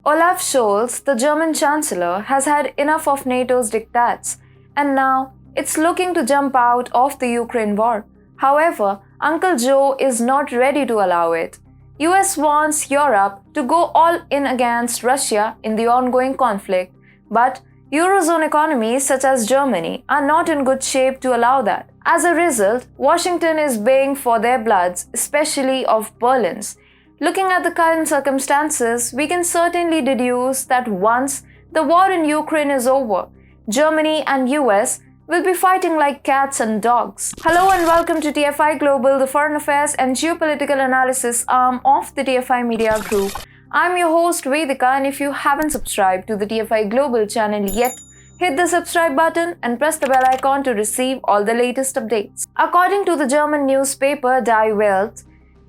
Olaf Scholz, the German Chancellor, has had enough of NATO's diktats, and now it's looking to jump out of the Ukraine war. However, Uncle Joe is not ready to allow it. US wants Europe to go all in against Russia in the ongoing conflict, but Eurozone economies such as Germany are not in good shape to allow that. As a result, Washington is baying for their bloods, especially of Berlin's. Looking at the current circumstances, we can certainly deduce that once the war in Ukraine is over, Germany and US will be fighting like cats and dogs. Hello and welcome to TFI Global, the foreign affairs and geopolitical analysis arm of the TFI Media Group. I'm your host Vedika, and if you haven't subscribed to the TFI Global channel yet, hit the subscribe button and press the bell icon to receive all the latest updates. According to the German newspaper Die Welt,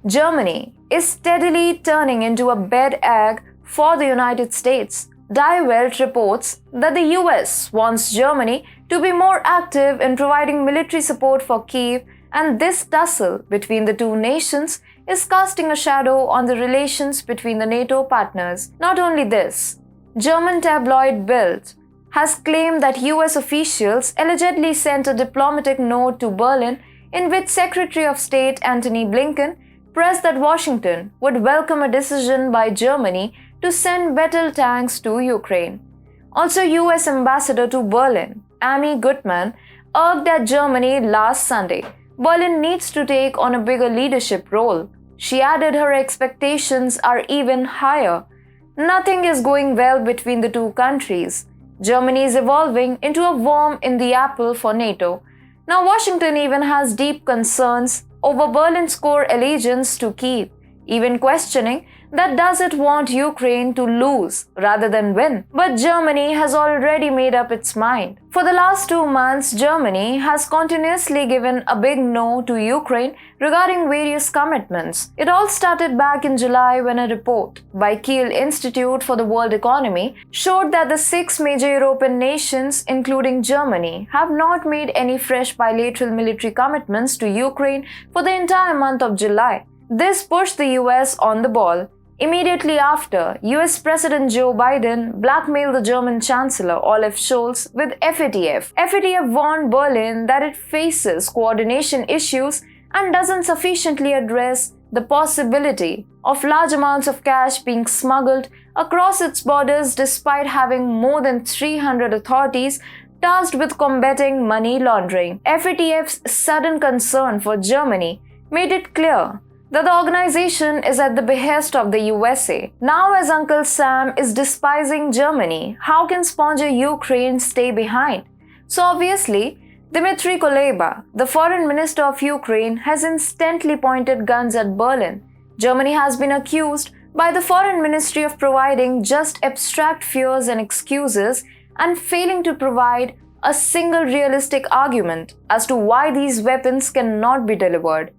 Germany is steadily turning into a bed egg for the United States. Die Welt reports that the US wants Germany to be more active in providing military support for Kyiv, and this tussle between the two nations is casting a shadow on the relations between the NATO partners. Not only this, German tabloid Bild has claimed that US officials allegedly sent a diplomatic note to Berlin in which Secretary of State Antony Blinken pressed that Washington would welcome a decision by Germany to send battle tanks to Ukraine. Also, US Ambassador to Berlin, Amy Gutmann, urged at Germany last Sunday Berlin needs to take on a bigger leadership role. She added her expectations are even higher. Nothing is going well between the two countries. Germany is evolving into a worm in the apple for NATO. Now, Washington even has deep concerns over Berlin's core allegiance to Kyiv, even questioning that does it want Ukraine to lose rather than win. But Germany has already made up its mind. For the last 2 months, Germany has continuously given a big no to Ukraine regarding various commitments. It all started back in July when a report by Kiel Institute for the World Economy showed that the 6 major European nations, including Germany, have not made any fresh bilateral military commitments to Ukraine for the entire month of July. This pushed the US on the ball. Immediately after, US President Joe Biden blackmailed the German Chancellor Olaf Scholz with FATF. FATF warned Berlin that it faces coordination issues and doesn't sufficiently address the possibility of large amounts of cash being smuggled across its borders despite having more than 300 authorities tasked with combating money laundering. FATF's sudden concern for Germany made it clear that the organization is at the behest of the USA. Now, as Uncle Sam is despising Germany, how can sponsor Ukraine stay behind? So obviously, Dmitry Kuleba, the foreign minister of Ukraine, has instantly pointed guns at Berlin. Germany has been accused by the foreign ministry of providing just abstract fears and excuses and failing to provide a single realistic argument as to why these weapons cannot be delivered.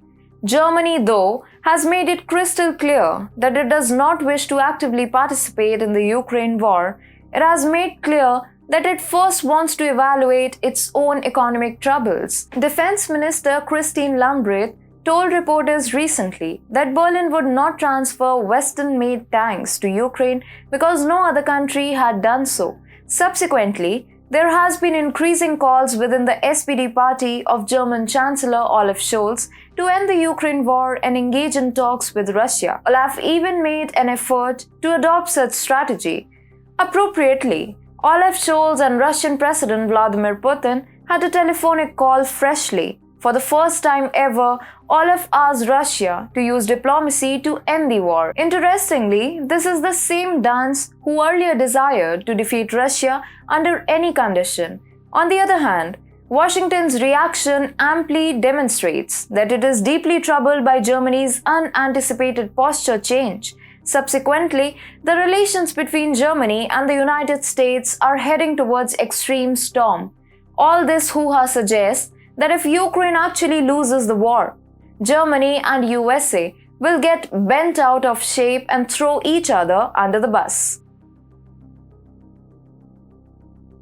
Germany, though, has made it crystal clear that it does not wish to actively participate in the Ukraine war. It has made clear that it first wants to evaluate its own economic troubles. Defense Minister Christine Lambrecht told reporters recently that Berlin would not transfer Western-made tanks to Ukraine because no other country had done so. Subsequently, there has been increasing calls within the SPD party of German Chancellor Olaf Scholz to end the Ukraine war and engage in talks with Russia. Olaf even made an effort to adopt such strategy. Appropriately, Olaf Scholz and Russian President Vladimir Putin had a telephonic call freshly. For the first time ever, Olaf asked Russia to use diplomacy to end the war. Interestingly, this is the same dance who earlier desired to defeat Russia under any condition. On the other hand, Washington's reaction amply demonstrates that it is deeply troubled by Germany's unanticipated posture change. Subsequently, the relations between Germany and the United States are heading towards extreme storm. All this hoo-ha suggests that if Ukraine actually loses the war, Germany and USA will get bent out of shape and throw each other under the bus.